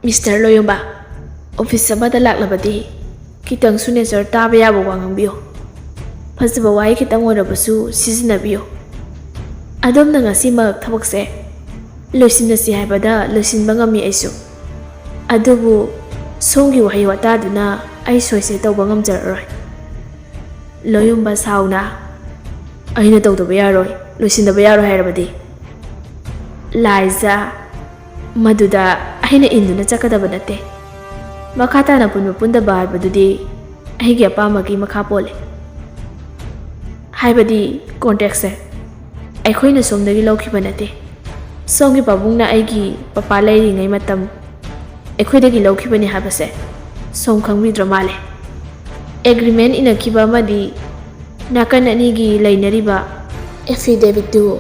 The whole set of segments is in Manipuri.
Mr. Loyomba, office amada laklabadi kitang su nature taba yaba wa ngangbiyo. Phajaba wai kitang oirabasu sijinabiyo. Adamna ngasi mag thabakse loisinasi haibada loisinba ngami aisu. Adubu songi wahi wataduna ai soise tawba ngamjararoi. Loyomba sauna aina tawdaba yaroi loisindaba yaroi hairabadi. Laiza maduda aina induna chakadaba nate. Makata na punba pundaba haibadudi aigi apamagi makha pole. Haibadi context aikoina somdagi lawkhiba nate. Songi pabungna aigi papa lairingai matam aikoidagi lawkhibani habase som khangvidra male. Agreement inakhiba amadi nakan anigi lainariba affidavit du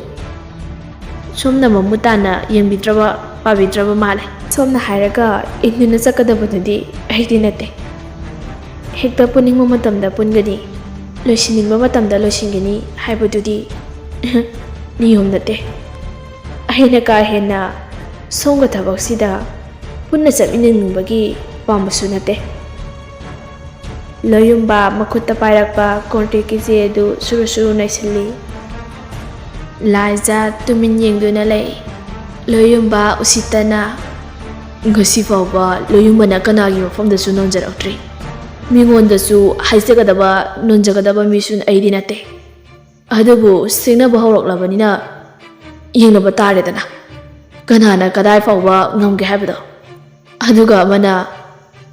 somna mamutana yengbidraba pabidraba male. Somna hairaga induna chakadabadudi aidi nate. Hekta puningma matamda pungani loisiningba matamda loisingani haibadudi niyom nate. Aina ka hena songa thabaksida punna chaminningbagi pambasu nate. Loyomba makhutta pairakpa contract ki edu suru naisilli. Laiza tumin yengduna lay. Loyomba usitana ngasi fawba loyomba kanagi mafamdasu nonjaraktri. Mingondasu haisagadaba nonjagadaba misun aidi nate. Adubu singnaba hawraklabanina yengnaba taredana. Kanana kadai fawba ngamge haibado. Aduga amana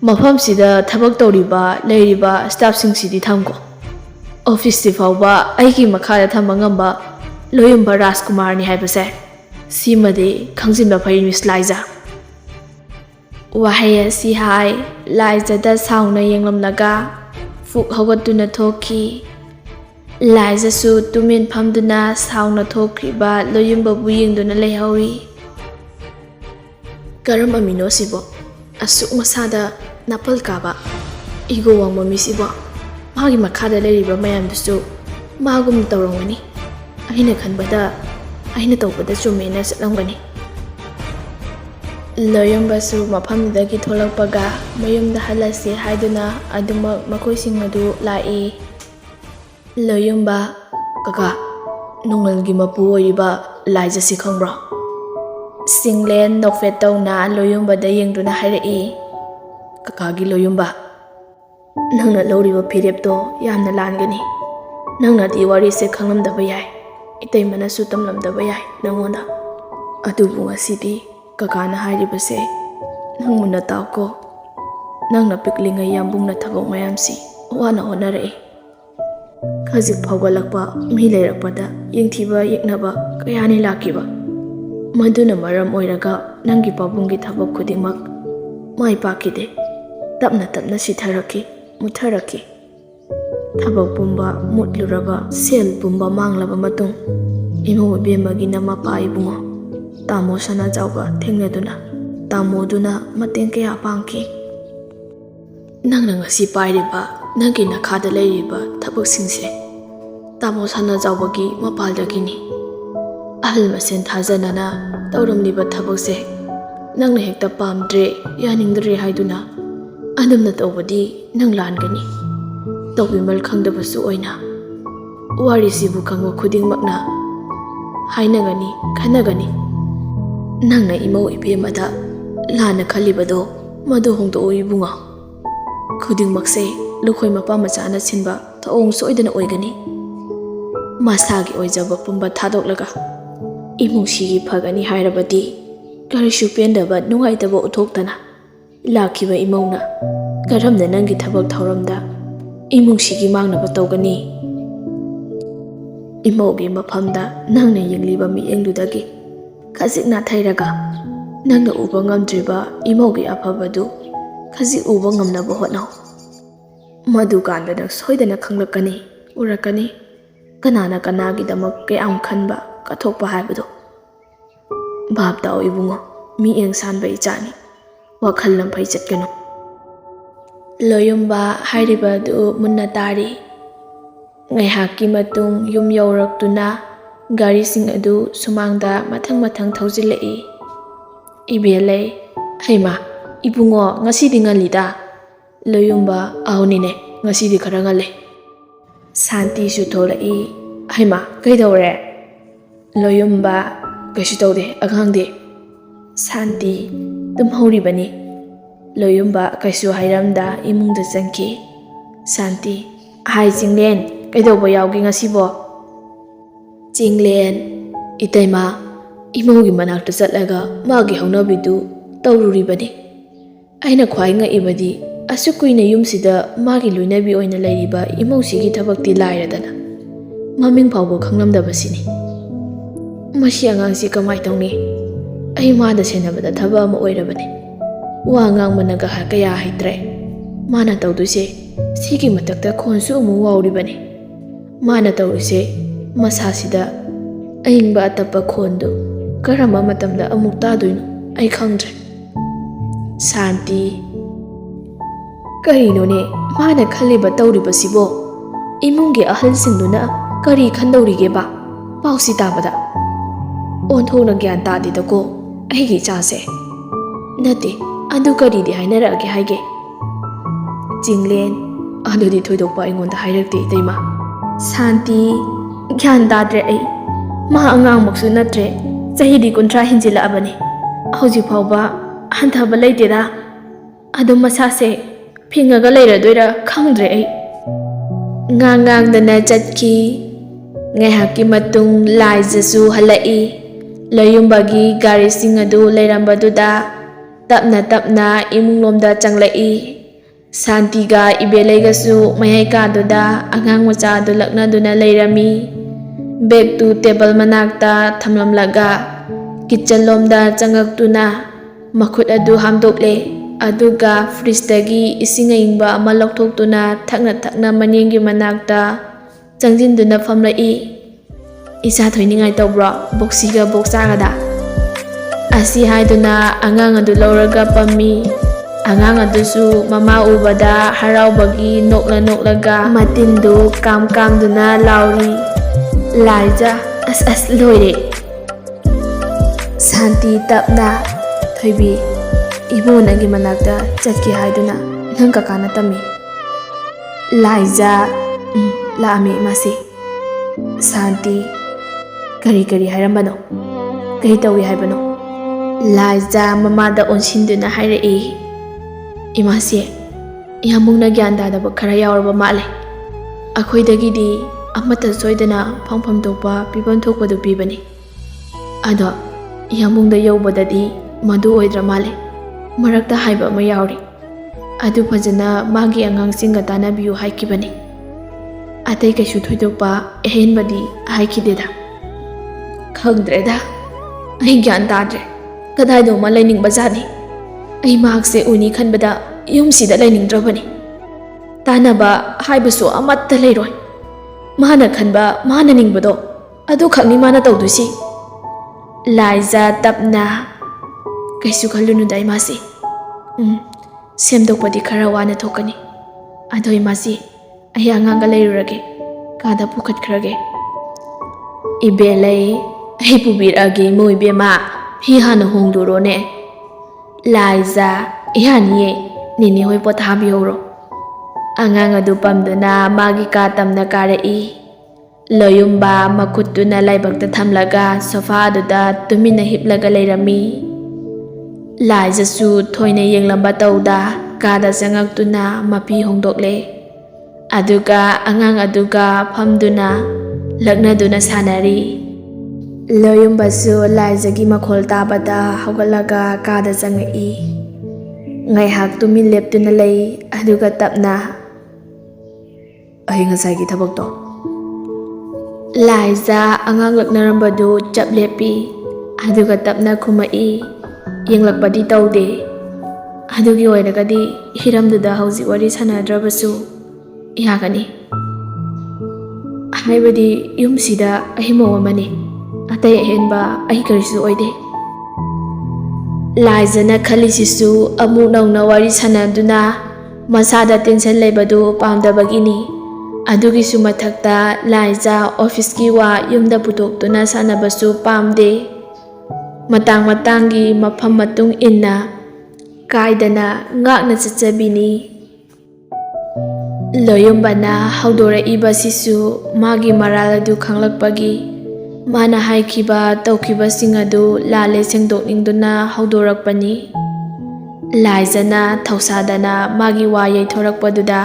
mafamsida thabak tawriba leiriba staff singsidi thamko. Office si fawba aigi makhada thamba ngamba Loyomba Rajkumar ni haibase simade khangjinba phai Miss Laiza. Wahai si hai Laiza da sauna yenglamlaga fuk hagatuna thoki. Laiza su tumin phamduna sauna thokriba Loyomba bu yengduna leihawi. Karam amino sibo asuk masada napal kaba igo wangma misibo magi makhada leiriba mayamdusu magum tawrongani. Aina khanbada aina tawbada chumena satlamgani. Loyomba su mafamdagi tholakpaga mayumda halasi haiduna aduma makoising adu lai. Loyomba kaka nongalgi mapu oiba Laiza si khangbro. Singlen nokfet tawna Loyomba da yengduna hairai. Kakagi Loyomba nangna lawriba phirepto yamna langani. Nangna di wari se khanglamdaba yai. Itai mana su tamlamdaba yai nangonda. Adubu ngasidi kakana hairibase nang muna tawko. Nangna piklingai yambungna thabak mayamsi wana honarai. Khazik phawgalakpa mi leirakpada yengthiba yeknaba kayani lakiba. Maduna maram oiraga nangi pabungi thabak khudingmak mai pakide. Tapna tapna sitharaki mutharaki. Thabak pumba mutluraba sel pumba manglaba matung imo bemagi nama pai bungo. Tamo sana jauba thengnaduna tamo duna mateng kaya pangki. Nangna ngasi pairiba nangi nakhada leiriba thabak singse tamo sana jaubagi mapaldagini. Ahal masen thajanana tawramliba thabakse nangna hekta pamdre yaningdre haiduna adamna tawbadi nang langani. Tawbimal khangdabasu oina warisibu khangwa khudingmakna hainagani khanagani. Nangna imo ibemada lana khalibado madu hongdo oibunga. Khudingmakse lukhoi mapa machana sinba thaong soidana oigani. Masagi oijaba pumba thadoklaga imungshigi phagani hairabadi karishu pendaba nungaitaba uthoktana lakhiba imongna karamna nangi thabak thauramda imungshigi mangnaba tawgani. Imogi mafamda nangna yengliba miyengludagi khajikna thairaga nangna uba ngamdriba imogi afabadu khajik uba ngamnaba hotnaw. Madu kanda nang soidana khanglakani urakani kanana kanagidamak kayam khanba kathokpa haibado. Bhab tao ibungo miyeng sanba ichani wakhal lamphai chatkanu. Loyomba hairiba du munna tari. Ngaihaki matung yum yauраktuna gari sing adu sumangda mathang mathang thaujilai. Ibelai haima Ibungo, ngasidi ngalida. Loyumba, ahunine, ngasidi khara ngale. Santi su tholai. Haima, kaidawre? Loyumba, kaisu tawde, aghangde. Santi, tumhauribani. Loyumba, kaisu hairamda imungda changki. Santi, hai Jinglen, kaidawba yawgi ngasibo? Jinglen, itaima, imugi manakta chatlaga magi haunabidu tawruribani. Aina khwai ngaibadi asukkuina yumsida magi loinabi oina leiriba imosigi thabakti lairadana. Maming phawbo khanglamdabasini. Masi angangsi kamai tawni? Ai mada senabada thaba ama oirabani. Wa ngangmanaga kaya haitre. Mana tawduse sigi matakta khonsu amu wauribani. Mana tawrise masasida aingba atapa khondu karama matamda amuk tadoino ai khangdre. Santi, karinone mana khaliba tawribasibo imungi ahalsingduna kari khandawrige ba pausi tabada onthona gyan tadidako aigi chase nate adu karidi hainarage haige. Jinglen, adudi thoidokpa aingonda hairakte itaima. Santi, gyan tadre ai ma angang maksu natre chahidi kuntra hinjila abani. Hauji phawba hanthaba leitera adu masase phingaga leiradoira khangdre ai. Ngangdana chatki ngaihaki matung laijasu halai. Loyumbagi gari sing adu leirambaduda tapna tapna imunglomda changlai. Santiga ibelaigasu mayaikaduda angang macha adu laknaduna leirami. Bag tu table manakta thamlamlaga kitchen lomda changaktuna makhut adu hamdokle aduga fridge dagi ising aingba ama lokthokduna thakna manyengi manakta changjinduna famlai. Isa thoiningai tawbra boxiga boxagada asi haiduna angang adu lauraga pammi. Angang adusu mama ubada haraubagi noklaga matindu kamduna lauri. Laija as loire. Santi tapna thoibi ibunagi manakta chatki haiduna nang kakana tami. Laija laami masi. Santi, kari hairambano? Kari tawi haibano? Laija mamada onsinduna hairai. Imasi, yamungna gyan dadaba khara yauraba male. Akhoidagidi amata soidana phangpham thokpa pibam thokpadu pibani. Ado yamungda yaubadadi madu oidra male. Marakta haiba ama yauri. Adu phajana magi angangsinga tanabiyu haikibani. Atai kaisu thoidokpa ehenbadi haikideda. Khangdreda. Ai gyan tadre. Kadaido ma lainingba jani. Ai mahakse uni khanbada yumsida lainingdrabani. Tanaba haibasu amatta leiroi. Mana khanba mana ningbado adu khakni mana tawdusi. Laija tapna kaisu khalunu dai masi. Semdokpadi khara wana thokani. Adoi masi ai anganga leirurage kada pukhatkrage. Ibelai ai pubirage mo ibema hi hana hongdurone. Laija ihaniye nini hoi pothabi horo. Angang adu pamduna magi ka tamna karai. Loyumba makhutuna laibakta thamlaga sofa aduda tumina hiplaga leirami. Laija su thoina yenglamba tawda kada changaktuna mapi hongdokle. Aduga angang aduga phamduna laknaduna sanari. Loyumba su laijagi makhol tabada hawgalaga kada changai. Ngaihak tumin leptuna lei aduga tapna ai ngasagi thabakto. Laija angang laknarambadu chap lepi aduga tapna khumai. Yenglakpadi tawde. Adugi oiragadi hiramduda hauji wari sanadrabasu ihagani. Haibadi yumsida ahimo amani. Atai ahenba ai karisu oide. Laijana khalisisu amuk nauna wari sanaduna masada tension leibadu pamdabagini. Adugisu mathakta Laija office wa yumda putoktuna sanabasu pamde. Matang matangi mafam matung inna ꯀꯥꯏꯗꯅ ꯉꯥꯛꯅ ꯆꯠꯆꯕꯤꯅꯤ꯫ ꯂꯣꯌꯨꯝꯕꯅ ꯍꯧꯗꯣꯔꯛꯏꯕꯁꯤꯁꯨ ꯃꯥꯒꯤ ꯃꯔꯥꯜ ꯑꯗꯨ ꯈꯪꯂꯛꯄꯒꯤ ꯃꯥꯅ ꯍꯥꯏꯈꯤꯕ ꯇꯧꯈꯤꯕꯁꯤꯡ ꯑꯗꯨ ꯂꯥꯜꯂꯦ ꯁꯦꯡꯗꯣꯛꯅꯤꯡꯗꯨꯅ ꯍꯧꯗꯣꯔꯛꯄꯅꯤ꯫ ꯂꯥꯏꯖꯅ ꯊꯧꯁꯥꯗꯅ ꯃꯥꯒꯤ ꯋꯥ ꯌꯩꯊꯣꯔꯛꯄꯗꯨꯗ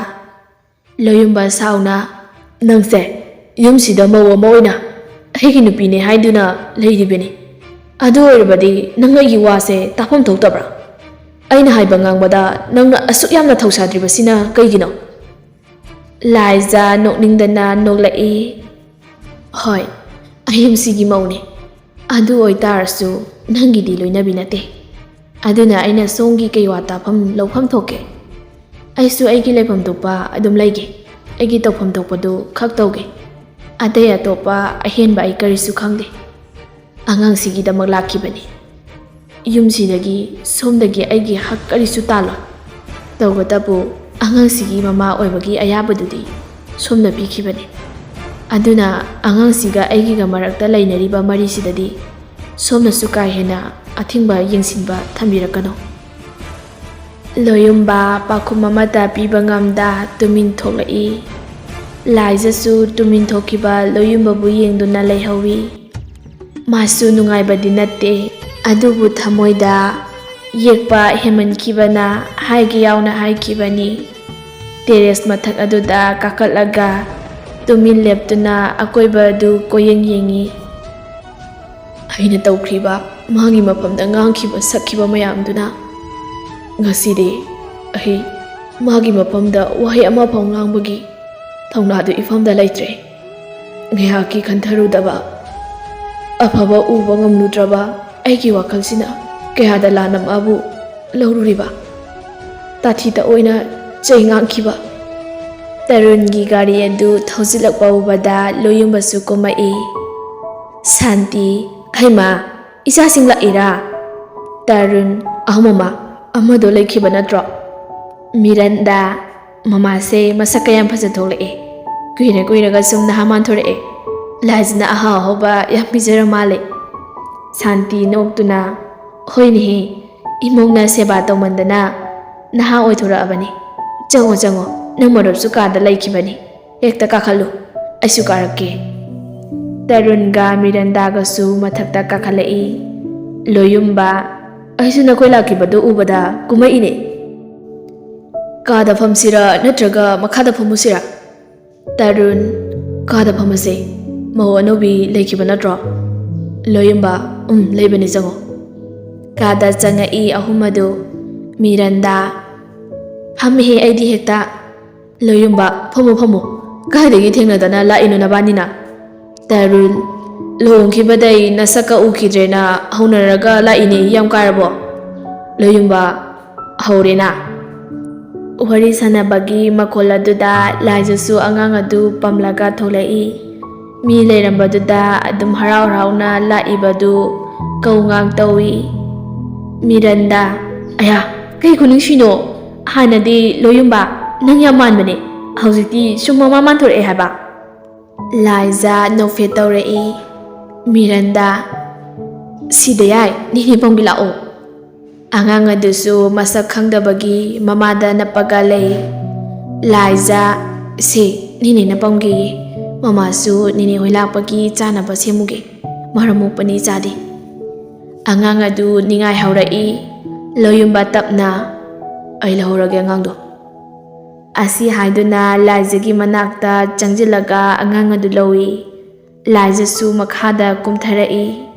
ꯂꯣꯌꯨꯝꯕ ꯁꯥꯎꯅ "ꯅꯪꯁꯦ ꯌꯨꯝꯁꯤꯗ ꯃꯧ ꯑꯃ ꯑꯣꯏꯅ ꯑꯩꯒꯤ ꯅꯨꯄꯤꯅꯦ ꯍꯥꯏꯗꯨꯅ ꯂꯩꯔꯤꯕꯅꯤ꯫ ꯑꯗꯨ ꯑꯣꯏꯔꯕꯗꯤ ꯅꯪ ꯑꯩꯒꯤ ꯋꯥꯁꯦ ꯇꯥꯐꯝ ꯊꯣꯛꯇꯕ꯭ꯔꯥ? ꯑꯩꯅ ꯍꯥꯏꯕ ꯉꯥꯡꯕꯗ ꯅꯪꯅ ꯑꯁꯨꯛ ꯌꯥꯝꯅ ꯊꯧꯁꯥꯗ꯭ꯔꯤꯕꯁꯤꯅ ꯀꯩꯒꯤꯅꯣ?" ꯂꯥꯏꯖ ꯅꯣꯛꯅꯤꯡꯗꯅ ꯅꯣꯛꯂꯛꯏ꯫ "ꯍꯣꯏ, ꯑꯩ ꯌꯨꯝꯁꯤꯒꯤ ꯃꯧꯅꯦ꯫ ꯑꯗꯨ ꯑꯣꯏꯇꯥꯔꯁꯨ ꯅꯪꯒꯤꯗꯤ ꯂꯣꯏꯅꯕꯤ ꯅꯠꯇꯦ꯫ ꯑꯗꯨꯅ ꯑꯩꯅ ꯁꯣꯝꯒꯤ ꯀꯩ ꯋꯥ ꯇꯥꯐꯝ ꯂꯧꯐꯝ ꯊꯣꯛꯀꯦ? ꯑꯩꯁꯨ ꯑꯩꯒꯤ ꯂꯩꯐꯝ ꯊꯣꯛꯄ ꯑꯗꯨꯝ ꯂꯩꯒꯦ꯫ ꯑꯩꯒꯤ ꯇꯧꯐꯝ ꯊꯣꯛꯄꯗꯨ ꯈꯛ ꯇꯧꯒꯦ꯫ ꯑꯇꯩ ꯑꯇꯣꯞꯄ ꯑꯍꯦꯟꯕ ꯑꯩ ꯀꯔꯤꯁꯨ ꯈꯪꯗꯦ꯫ ꯑꯉꯥꯡꯁꯤꯒꯤꯗꯃꯛ ꯂꯥꯛꯈꯤꯕꯅꯤ꯫ ꯌꯨꯝꯁꯤꯗꯒꯤ ꯁꯣꯝꯗꯒꯤ ꯑꯩꯒꯤ ꯍꯛ ꯀꯔꯤꯁꯨ ꯇꯥꯜꯂꯣꯏ꯫ ꯇꯧꯕꯇꯕꯨ ꯑꯉꯥꯡꯁꯤꯒꯤ ꯃꯃꯥ ꯑꯣꯏꯕꯒꯤ ꯑꯌꯥꯕꯗꯨꯗꯤ ꯁꯣꯝꯅ ꯄꯤꯈꯤꯕꯅꯤ꯫ ꯑꯗꯨꯅ ꯑꯉꯥꯡꯁꯤꯒ ꯑꯩꯒꯤꯒ ꯃꯔꯛꯇ ꯂꯩꯅꯔꯤꯕ ꯃꯔꯤꯁꯤꯗꯗꯤ ꯁꯣꯝꯅꯁꯨ ꯀꯥ ꯍꯦꯟꯅ ꯑꯊꯤꯡꯕ ꯌꯦꯡꯁꯤꯟꯕ ꯊꯝꯕꯤꯔꯛꯀꯅꯨ." ꯂꯣꯌꯨꯝꯕ ꯄꯥꯎꯈꯨꯝ ꯑꯃꯠꯇ ꯄꯤꯕ ꯉꯝꯗ ꯇꯨꯃꯤꯟ ꯊꯣꯛꯂꯛꯏ꯫ ꯂꯥꯏꯖꯁꯨ ꯇꯨꯃꯤꯟ ꯊꯣꯛꯈꯤꯕ ꯂꯣꯌꯨꯝꯕꯕꯨ ꯌꯦꯡꯗꯨꯅ ꯂꯩꯍꯧꯏ꯫ ꯃꯥꯁꯨ ꯅꯨꯡꯉꯥꯏꯕꯗꯤ ꯅꯠꯇꯦ, ꯑꯗꯨꯕꯨ ꯊꯃꯣꯏꯗ ꯌꯦꯛꯄ ꯍꯦꯟꯃꯟꯈꯤꯕꯅ ꯍꯥꯏꯒꯦ ꯌꯥꯎꯅ ꯍꯥꯏꯈꯤꯕꯅꯤ꯫ ꯇꯦꯔꯦꯁ ꯃꯊꯛ ꯑꯗꯨꯗ ꯀꯥꯈꯠꯂꯒ ꯇꯨꯃꯤꯟ ꯂꯦꯞꯇꯨꯅ ꯑꯀꯣꯏꯕ ꯑꯗꯨ ꯀꯣꯏꯌꯦꯡ ꯌꯦꯡꯉꯤ꯫ ꯑꯩꯅ ꯇꯧꯈ꯭ꯔꯤꯕ ꯃꯥꯒꯤ ꯃꯐꯝꯗ ꯉꯥꯡꯈꯤꯕ ꯁꯛꯈꯤꯕ ꯃꯌꯥꯝꯗꯨꯅ ꯉꯁꯤꯗꯤ ꯑꯩ ꯃꯥꯒꯤ ꯃꯐꯝꯗ ꯋꯥꯍꯩ ꯑꯃꯐꯥꯎ ꯉꯥꯡꯕꯒꯤ ꯊꯧꯅꯥꯗꯨ ꯏꯐꯝꯗ ꯂꯩꯇ꯭ꯔꯦ꯫ ꯉꯥꯏꯍꯥꯛꯀꯤ ꯈꯟꯊꯔꯨꯗꯕ, ꯑꯐꯕ ꯎꯕ ꯉꯝꯂꯨꯗ꯭ꯔꯕ ꯑꯩꯒꯤ ꯋꯥꯈꯜꯁꯤꯅ ꯀꯌꯥꯗ ꯂꯥꯟꯅ ꯃꯥꯕꯨ ꯂꯧꯔꯨꯔꯤꯕ, ꯇꯥꯊꯤ ꯇꯑꯣꯏꯅ ꯆꯩ ꯉꯥꯡꯈꯤꯕ꯫ ꯇꯔꯨꯟꯒꯤ ꯒꯥꯔꯤ ꯑꯗꯨ ꯊꯧꯖꯤꯜꯂꯛꯄ ꯎꯕꯗ ꯂꯣꯌꯨꯝꯕꯁꯨ ꯀꯨꯝꯃꯛꯏ꯫ "ꯁꯥꯟꯇꯤ, ꯍꯩꯃꯥ, ꯏꯆꯥꯁꯤꯡ ꯂꯥꯛꯏꯔꯥ?" ꯇꯔꯨꯟ: "ꯃꯃꯥ, ꯑꯃꯗꯣ ꯂꯩꯈꯤꯕ ꯅꯠꯇ꯭ꯔꯣ?" ꯃꯤꯔꯟꯗꯥ: "ꯃꯃꯥꯁꯦ ꯃꯁꯛ ꯀꯌꯥꯝ ꯐꯖ ꯊꯣꯛꯂꯛꯑꯦ꯫ ꯀꯨꯏꯔꯒ ꯁꯨꯝ ꯅꯍꯥ ꯃꯥꯟꯊꯣꯔꯛꯑꯦ꯫ ꯂꯥꯏꯖꯅ ꯑꯍꯥꯎ ꯑꯍꯥꯎꯕ ꯌꯥꯝ ꯄꯤꯖꯔ ꯃꯥꯜꯂꯦ." ꯁꯥꯟꯇꯤ ꯅꯣꯛꯇꯨꯅ: "ꯍꯣꯏꯅꯦꯍꯦ, ꯏꯃꯧꯅ ꯁꯦꯕꯥ ꯇꯧꯃꯟꯗꯅ ꯅꯍꯥ ꯑꯣꯏꯊꯣꯔꯛꯑꯕꯅꯤ꯫ ꯆꯪꯉꯣ ꯆꯪꯉꯣ, ꯅꯪ ꯃꯔꯨꯞꯁꯨ ꯀꯥꯗ ꯂꯩꯈꯤꯕꯅꯤ꯫ ꯍꯦꯛꯇ ꯀꯥꯈꯠꯂꯨ, ꯑꯩꯁꯨ ꯀꯥꯔꯛꯀꯦ." ꯇꯔꯨꯟꯒ ꯃꯤꯔꯟꯗꯥꯒꯁꯨ ꯃꯊꯛꯇ ꯀꯥꯈꯠꯂꯛꯏ꯫ ꯂꯣꯌꯨꯝꯕ: "ꯑꯩꯁꯨ ꯅꯈꯣꯏ ꯂꯥꯛꯈꯤꯕꯗꯨ ꯎꯕꯗ ꯀꯨꯝꯃꯛꯏꯅꯦ꯫ ꯀꯥꯗ ꯐꯝꯁꯤꯔꯥ ꯅꯠꯇ꯭ꯔꯒ ꯃꯈꯥꯗ ꯐꯝꯃꯨꯁꯤꯔꯥ?" ꯇꯔꯨꯟ: "ꯀꯥꯗ ꯐꯝꯃꯁꯦ꯫ ꯃꯧ ꯑꯅꯧꯕꯤ ꯂꯩꯈꯤꯕ ꯅꯠꯇ꯭ꯔꯣ?" ꯂꯣꯌꯨꯝꯕ: ꯂꯩꯕꯅꯤ, ꯆꯪꯉꯣ." ꯀꯥꯗ ꯆꯪꯉꯛꯏ ꯑꯍꯨꯝ ꯑꯗꯨ꯫ ꯃꯤꯔꯟꯗꯥ: "ꯐꯝꯃꯦꯍꯦ ꯑꯩꯗꯤ ꯍꯦꯛꯇ." ꯂꯣꯌꯨꯝꯕ: "ꯐꯝꯃꯨ ꯐꯝꯃꯨ, ꯀꯥꯏꯗꯒꯤ ꯊꯦꯡꯅꯗꯅ ꯂꯥꯛꯏꯅꯣ ꯅꯕꯥꯅꯤꯅ?" ꯇꯔꯨꯟ: "ꯂꯨꯍꯣꯡꯈꯤꯕꯗꯩ ꯅꯁꯛꯀ ꯎꯈꯤꯗ꯭ꯔꯦꯅ ꯍꯧꯅꯔꯒ ꯂꯥꯛꯏꯅꯦ, ꯌꯥꯝ ꯀꯥꯏꯔꯕꯣ?" ꯂꯣꯌꯨꯝꯕ: "ꯍꯧꯔꯦꯅꯥ." ꯋꯥꯔꯤ ꯁꯥꯟꯅꯕꯒꯤ ꯃꯈꯣꯜ ꯑꯗꯨꯗ ꯂꯥꯏꯖꯁꯨ ꯑꯉꯥꯡ ꯑꯗꯨ ꯄꯝꯂꯒ ꯊꯣꯛꯂꯛꯏ꯫ ꯃꯤ ꯂꯩꯔꯝꯕꯗꯨꯗ ꯑꯗꯨꯝ ꯍꯔꯥꯎ ꯍꯔꯥꯎꯅ ꯂꯥꯛꯏꯕꯗꯨ ꯀꯧ ꯉꯥꯡ ꯇꯧꯏ꯫ ꯃꯤꯔꯟꯗꯥ: "ꯑꯌꯥ, ꯀꯩ ꯈꯨꯅꯨꯡꯁꯤꯅꯣ! ꯍꯥꯟꯅꯗꯤ ꯂꯣꯌꯨꯝꯕ ꯅꯪ ꯌꯥꯝ ꯃꯥꯟꯕꯅꯦ, ꯍꯧꯖꯤꯛꯇꯤ ꯁꯨꯝ ꯃꯃꯥ ꯃꯥꯟꯊꯣꯔꯛꯑꯦ ꯍꯥꯏꯕ." ꯂꯥꯏꯖ ꯅꯣꯛꯐꯦꯠ ꯇꯧꯔꯛꯏ꯫ ꯃꯤꯔꯟꯗꯥ: "ꯁꯤꯗ ꯌꯥꯏ, ꯅꯦꯅꯦ ꯄꯝꯒꯦ ꯂꯥꯛꯑꯣ." ꯑꯉꯥꯡ ꯑꯗꯨꯁꯨ ꯃꯁꯛ ꯈꯪꯗꯕꯒꯤ ꯃꯃꯥꯗ ꯅꯞꯄꯒ ꯂꯩ꯫ ꯂꯥꯏꯖ: "ꯁꯦ, ꯅꯦꯅꯦꯅ ꯄꯝꯒꯦꯌꯦ꯫ ꯃꯃꯥꯁꯨ ꯅꯦꯅꯦ ꯍꯣꯏ ꯂꯥꯛꯄꯒꯤ ꯆꯥꯅꯕ ꯁꯦꯝꯃꯨꯒꯦ, ꯃꯔꯝ ꯃꯣꯛꯄꯅꯤ ꯏꯆꯥꯗꯤ." ꯑꯉꯥꯡ ꯑꯗꯨ ꯅꯤꯡꯉꯥꯏ ꯍꯧꯔꯛꯏ꯫ ꯂꯣꯌꯨꯝꯕ ꯇꯞꯅ: "ꯑꯩ ꯂꯧꯍꯧꯔꯒꯦ ꯑꯉꯥꯡꯗꯣ." ꯑꯁꯤ ꯍꯥꯏꯗꯨꯅ ꯂꯥꯏꯖꯒꯤ ꯃꯅꯥꯛꯇ ꯆꯪꯁꯤꯜꯂꯒ ꯑꯉꯥꯡ ꯑꯗꯨ ꯂꯧꯏ꯫ ꯂꯥꯏꯖꯁꯨ ꯃꯈꯥꯗ ꯀꯨꯝꯊꯔꯛꯏ꯫